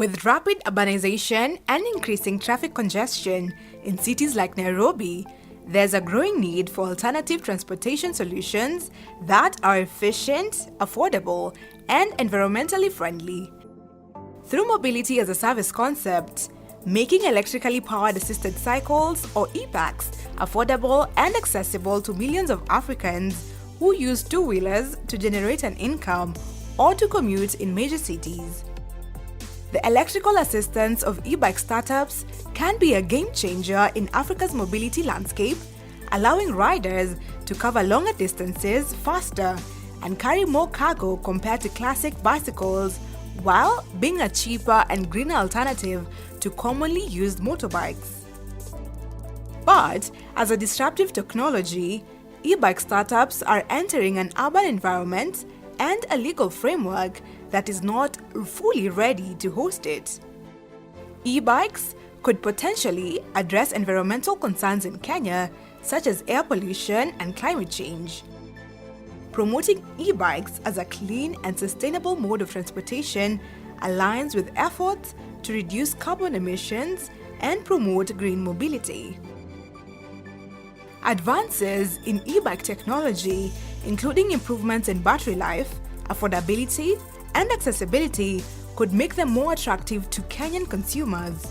With rapid urbanization and increasing traffic congestion in cities like Nairobi, there's a growing need for alternative transportation solutions that are efficient, affordable, and environmentally friendly. Through mobility as a service concept, making electrically powered assisted cycles or eBikes affordable and accessible to millions of Africans who use two-wheelers to generate an income or to commute in major cities. The electrical assistance of e-bike startups can be a game changer in Africa's mobility landscape, allowing riders to cover longer distances faster and carry more cargo compared to classic bicycles, while being a cheaper and greener alternative to commonly used motorbikes. But as a disruptive technology, e-bike startups are entering an urban environment and a legal framework that is not fully ready to host it. E-bikes could potentially address environmental concerns in Kenya, such as air pollution and climate change. Promoting e-bikes as a clean and sustainable mode of transportation aligns with efforts to reduce carbon emissions and promote green mobility. Advances in e-bike technology, including improvements in battery life, affordability, and accessibility, could make them more attractive to Kenyan consumers.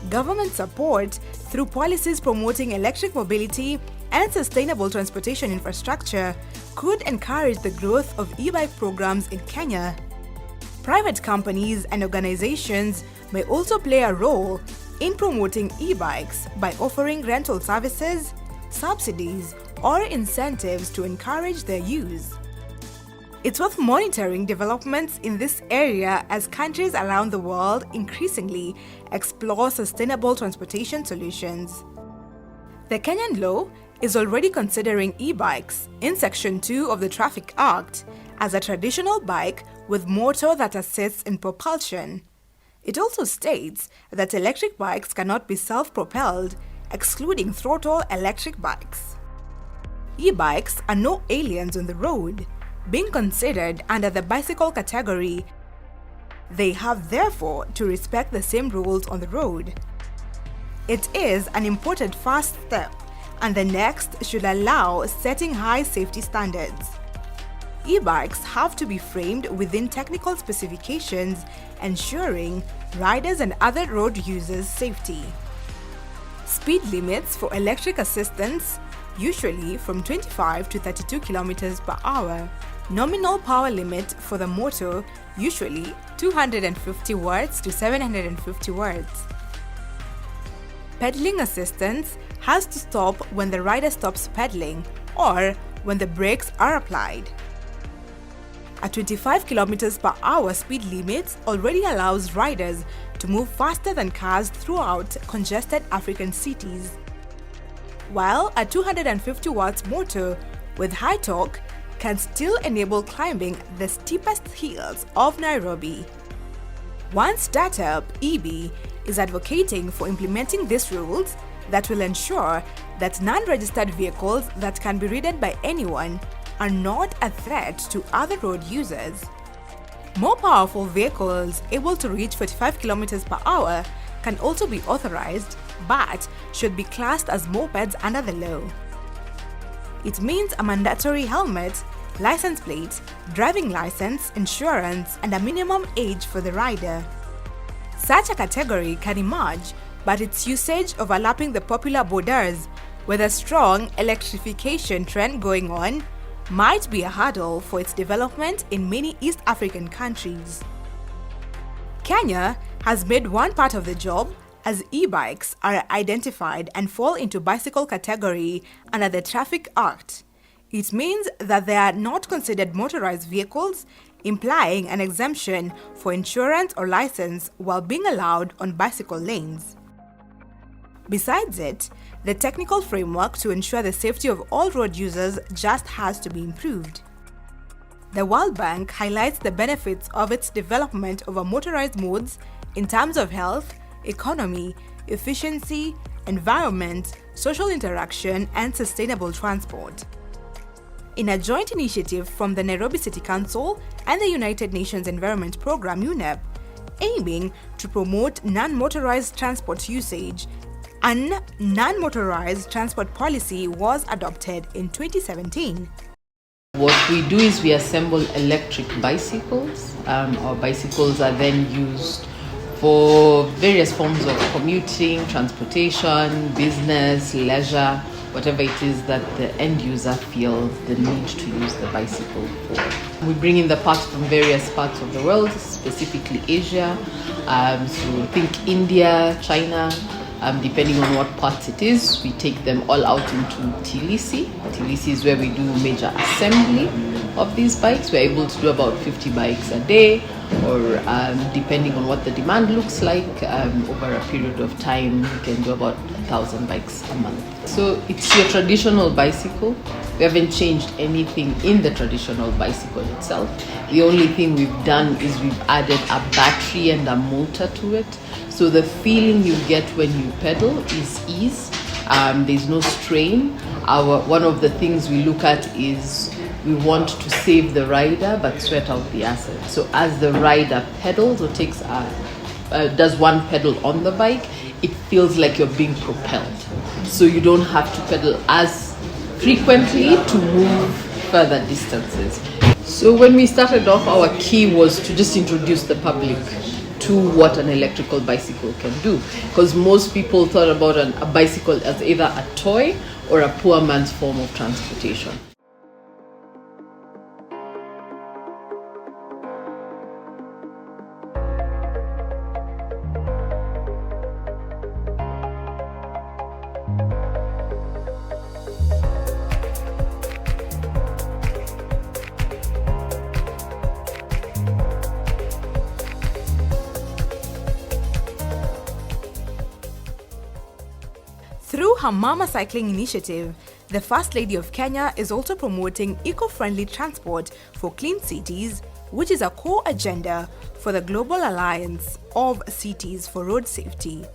Government support through policies promoting electric mobility and sustainable transportation infrastructure could encourage the growth of e-bike programs in Kenya. Private companies and organizations may also play a role in promoting e-bikes by offering rental services, subsidies, or incentives to encourage their use. It's worth monitoring developments in this area as countries around the world increasingly explore sustainable transportation solutions. The Kenyan law is already considering e-bikes in Section 2 of the Traffic Act as a traditional bike with motor that assists in propulsion. It also states that electric bikes cannot be self-propelled, excluding throttle electric bikes. E-bikes are no aliens on the road, being considered under the bicycle category. They have therefore to respect the same rules on the road. It is an important first step, and the next should allow setting high safety standards. E-bikes have to be framed within technical specifications, ensuring riders and other road users' safety. Speed limits for electric assistance usually from 25 to 32 km per hour. Nominal power limit for the motor usually 250 watts to 750 watts. Pedaling assistance has to stop when the rider stops pedaling or when the brakes are applied. A 25 km per hour speed limit already allows riders to move faster than cars throughout congested African cities, while a 250 watts motor with high torque can still enable climbing the steepest hills of Nairobi. One startup, EB, is advocating for implementing these rules that will ensure that non-registered vehicles that can be ridden by anyone are not a threat to other road users. More powerful vehicles able to reach 45 km per hour can also be authorized, but should be classed as mopeds under the law. It means a mandatory helmet, license plate, driving license, insurance, and a minimum age for the rider. Such a category can emerge, but its usage overlapping the popular borders, with a strong electrification trend going on, might be a hurdle for its development in many East African countries. Kenya has made one part of the job, as e-bikes are identified and fall into bicycle category under the Traffic Act. It means that they are not considered motorized vehicles, implying an exemption for insurance or license while being allowed on bicycle lanes. Besides it, the technical framework to ensure the safety of all road users just has to be improved. The World Bank highlights the benefits of its development over motorized modes in terms of health, economy, efficiency, environment, social interaction, and sustainable transport. In a joint initiative from the Nairobi City Council and the United Nations Environment Programme (UNEP), aiming to promote non-motorized transport usage. An non-motorized transport policy was adopted in 2017. What we do is we assemble electric bicycles. Our bicycles are then used for various forms of commuting, transportation, business, leisure, whatever it is that the end user feels the need to use the bicycle for. We bring in the parts from various parts of the world, specifically Asia. So think India, China, depending on what parts it is. We take them all out into Tbilisi. Tbilisi is where we do major assembly of these bikes. We're able to do about 50 bikes a day, or depending on what the demand looks like, over a period of time, we can do about 1,000 bikes a month. So it's your traditional bicycle. We haven't changed anything in the traditional bicycle itself. The only thing we've done is we've added a battery and a motor to it. So the feeling you get when you pedal is ease. There's no strain. One of the things we look at is we want to save the rider but sweat out the asset. So as the rider pedals or does one pedal on the bike, it feels like you're being propelled. So you don't have to pedal as frequently to move further distances. So when we started off, our key was to just introduce the public to what an electrical bicycle can do, because most people thought about a bicycle as either a toy or a poor man's form of transportation. Through her Mama Cycling initiative, the First Lady of Kenya is also promoting eco-friendly transport for clean cities, which is a core agenda for the Global Alliance of Cities for Road Safety.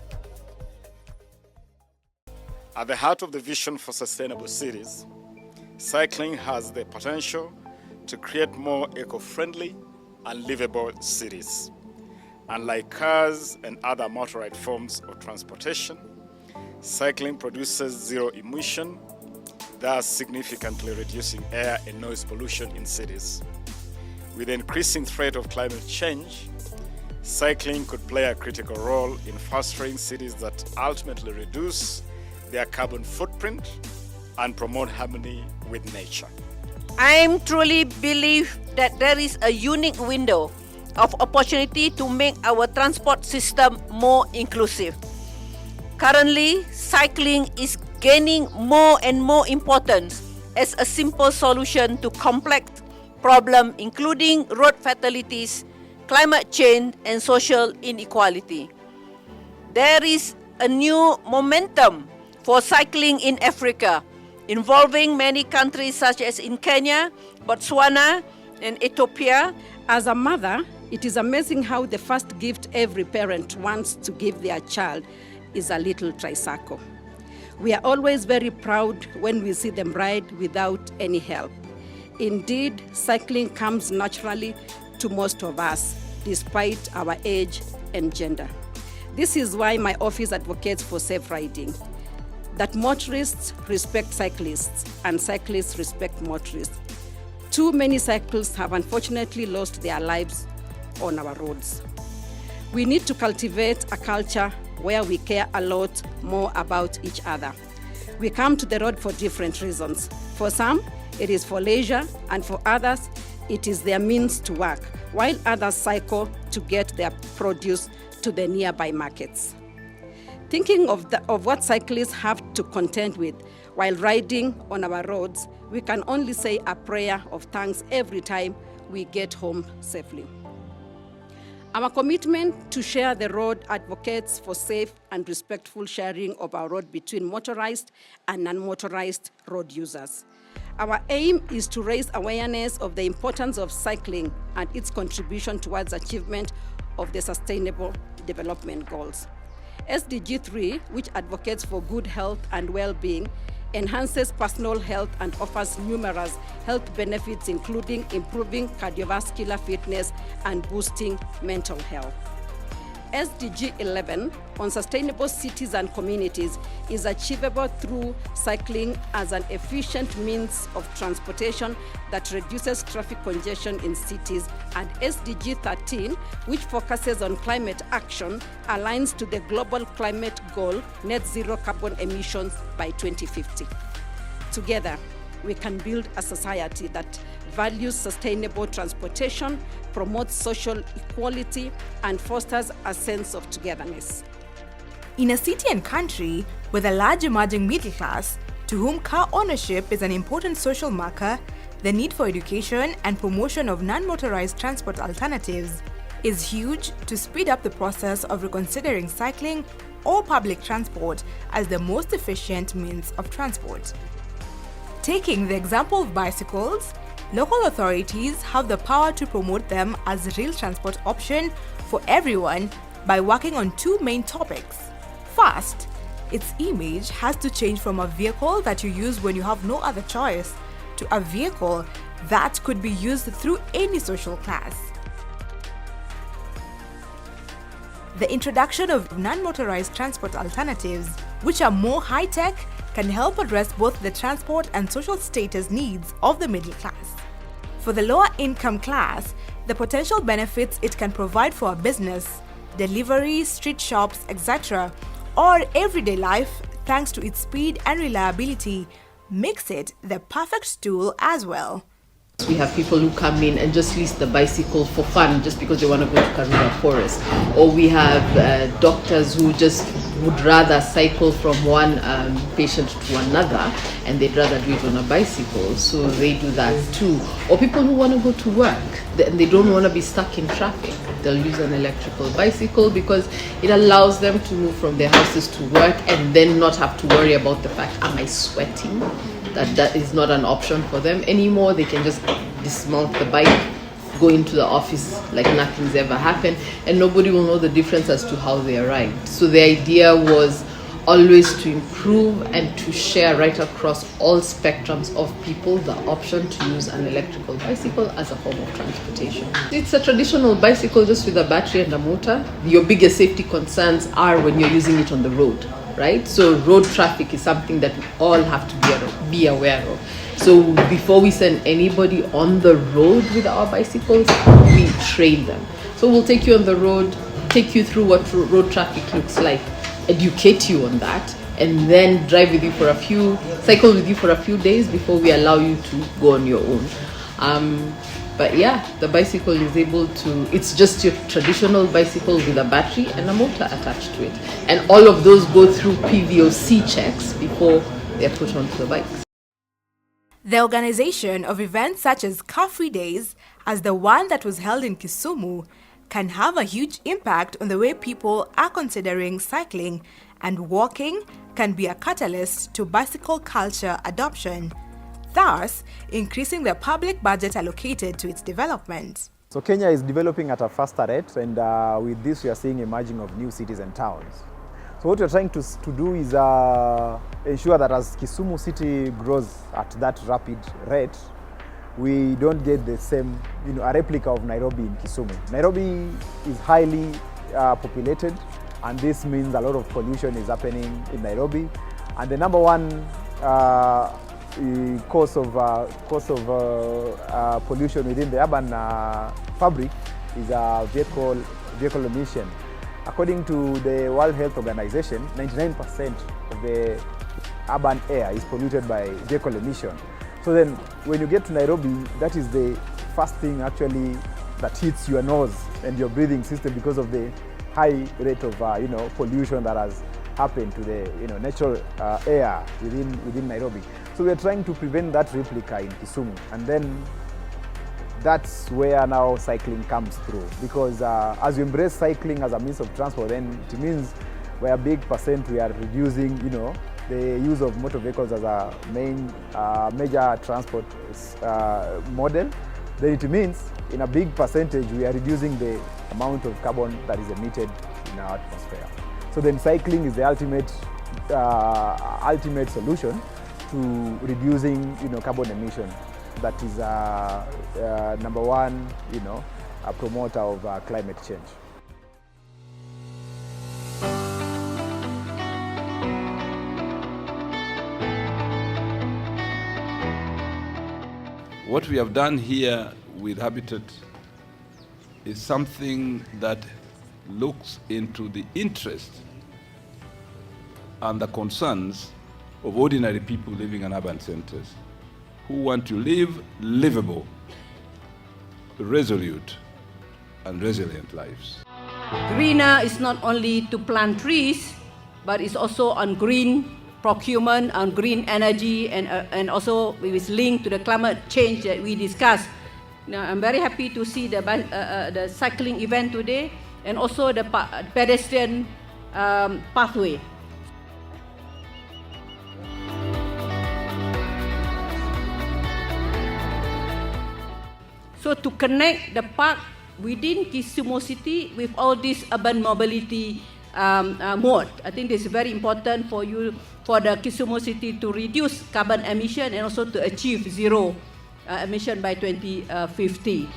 At the heart of the vision for sustainable cities, cycling has the potential to create more eco-friendly and livable cities. Unlike cars and other motorized forms of transportation, cycling produces zero emission, thus significantly reducing air and noise pollution in cities. With the increasing threat of climate change, cycling could play a critical role in fostering cities that ultimately reduce their carbon footprint and promote harmony with nature. I truly believe that there is a unique window of opportunity to make our transport system more inclusive. Currently, cycling is gaining more and more importance as a simple solution to complex problems including road fatalities, climate change, and social inequality. There is a new momentum for cycling in Africa, involving many countries such as in Kenya, Botswana, and Ethiopia. As a mother, it is amazing how the first gift every parent wants to give their child is a little tricycle. We are always very proud when we see them ride without any help. Indeed, cycling comes naturally to most of us, despite our age and gender. This is why my office advocates for safe riding, that motorists respect cyclists and cyclists respect motorists. Too many cyclists have unfortunately lost their lives on our roads. We need to cultivate a culture where we care a lot more about each other. We come to the road for different reasons. For some, it is for leisure, and for others, it is their means to work, while others cycle to get their produce to the nearby markets. Thinking of what cyclists have to contend with while riding on our roads, we can only say a prayer of thanks every time we get home safely. Our commitment to share the road advocates for safe and respectful sharing of our road between motorized and non-motorized road users. Our aim is to raise awareness of the importance of cycling and its contribution towards achievement of the Sustainable Development Goals. SDG 3, which advocates for good health and well-being, enhances personal health and offers numerous health benefits, including improving cardiovascular fitness and boosting mental health. SDG 11 on sustainable cities and communities is achievable through cycling as an efficient means of transportation that reduces traffic congestion in cities, and SDG 13, which focuses on climate action, aligns to the global climate goal net zero carbon emissions by 2050. Together, we can build a society that values sustainable transportation, promotes social equality, and fosters a sense of togetherness. In a city and country with a large emerging middle class, to whom car ownership is an important social marker, the need for education and promotion of non-motorized transport alternatives is huge to speed up the process of reconsidering cycling or public transport as the most efficient means of transport. Taking the example of bicycles, local authorities have the power to promote them as a real transport option for everyone by working on two main topics. First, its image has to change from a vehicle that you use when you have no other choice to a vehicle that could be used through any social class. The introduction of non-motorized transport alternatives, which are more high-tech, can help address both the transport and social status needs of the middle class. For the lower income class, the potential benefits it can provide for a business, delivery, street shops, etc., or everyday life, thanks to its speed and reliability, makes it the perfect tool as well. We have people who come in and just lease the bicycle for fun just because they want to go to Karura Forest. Or we have doctors who just would rather cycle from one patient to another, and they'd rather do it on a bicycle, so they do that too. Or people who want to go to work and they don't want to be stuck in traffic. They'll use an electrical bicycle because it allows them to move from their houses to work and then not have to worry about the fact, am I sweating? That is not an option for them anymore. They can just dismount the bike, go into the office like nothing's ever happened, and nobody will know the difference as to how they arrived. So the idea was always to improve and to share right across all spectrums of people the option to use an electrical bicycle as a form of transportation. It's a traditional bicycle just with a battery and a motor. Your biggest safety concerns are when you're using it on the road, right? So road traffic is something that we all have to be aware of. So before we send anybody on the road with our bicycles, we train them. So we'll take you on the road, take you through what road traffic looks like, educate you on that, and then cycle with you for a few days before we allow you to go on your own. But yeah, the bicycle is it's just your traditional bicycle with a battery and a motor attached to it. And all of those go through PVOC checks before they're put onto the bikes. The organization of events such as Car Free Days, as the one that was held in Kisumu, can have a huge impact on the way people are considering cycling, and walking can be a catalyst to bicycle culture adoption, thus increasing the public budget allocated to its development. So Kenya is developing at a faster rate, and with this we are seeing emerging of new cities and towns. So what we're trying to do is ensure that as Kisumu city grows at that rapid rate, we don't get the same, a replica of Nairobi in Kisumu. Nairobi is highly populated, and this means a lot of pollution is happening in Nairobi. And the number one cause of pollution within the urban fabric is vehicle emission. According to the World Health Organization, 99% of the urban air is polluted by vehicle emission. So then when you get to Nairobi, that is the first thing actually that hits your nose and your breathing system because of the high rate of pollution that has happened to the natural air within Nairobi. So we are trying to prevent that replica in Kisumu, and then that's where now cycling comes through, because as you embrace cycling as a means of transport, then it means by a big percent we are reducing the use of motor vehicles as a major transport model. Then it means in a big percentage we are reducing the amount of carbon that is emitted in our atmosphere. So then cycling is the ultimate solution to reducing carbon emission. That is number one, a promoter of climate change. What we have done here with Habitat is something that looks into the interest and the concerns of ordinary people living in urban centers who want to live livable, resolute, and resilient lives. Greener is not only to plant trees, but it's also on green procurement, on green energy, and also with linked to the climate change that we discussed. Now, I'm very happy to see the cycling event today, and also the pedestrian pathway. So to connect the park within Kisumu City with all this urban mobility mode, I think this is very important for the Kisumu City to reduce carbon emission and also to achieve zero emission by 2050.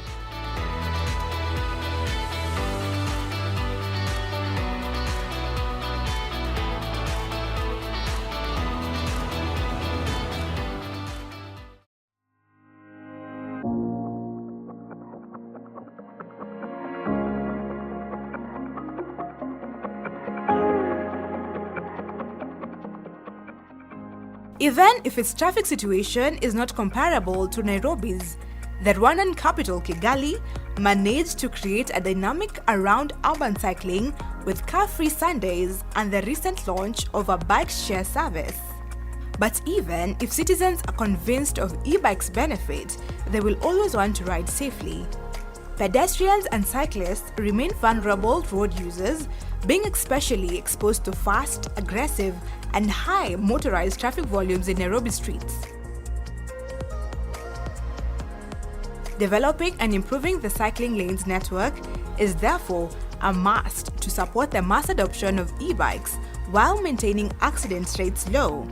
Even if its traffic situation is not comparable to Nairobi's, the Rwandan capital Kigali managed to create a dynamic around urban cycling with car-free Sundays and the recent launch of a bike share service. But even if citizens are convinced of e-bikes' benefit, they will always want to ride safely. Pedestrians and cyclists remain vulnerable road users, being especially exposed to fast, aggressive, and high motorized traffic volumes in Nairobi streets. Developing and improving the cycling lanes network is therefore a must to support the mass adoption of e-bikes while maintaining accident rates low.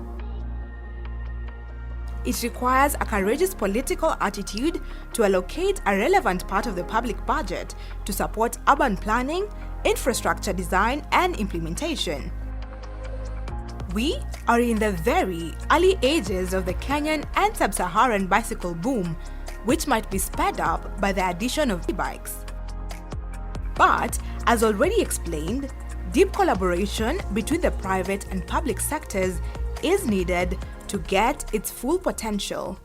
It requires a courageous political attitude to allocate a relevant part of the public budget to support urban planning, infrastructure design, and implementation. We are in the very early ages of the Kenyan and sub-Saharan bicycle boom, which might be sped up by the addition of e-bikes. But, as already explained, deep collaboration between the private and public sectors is needed to get its full potential.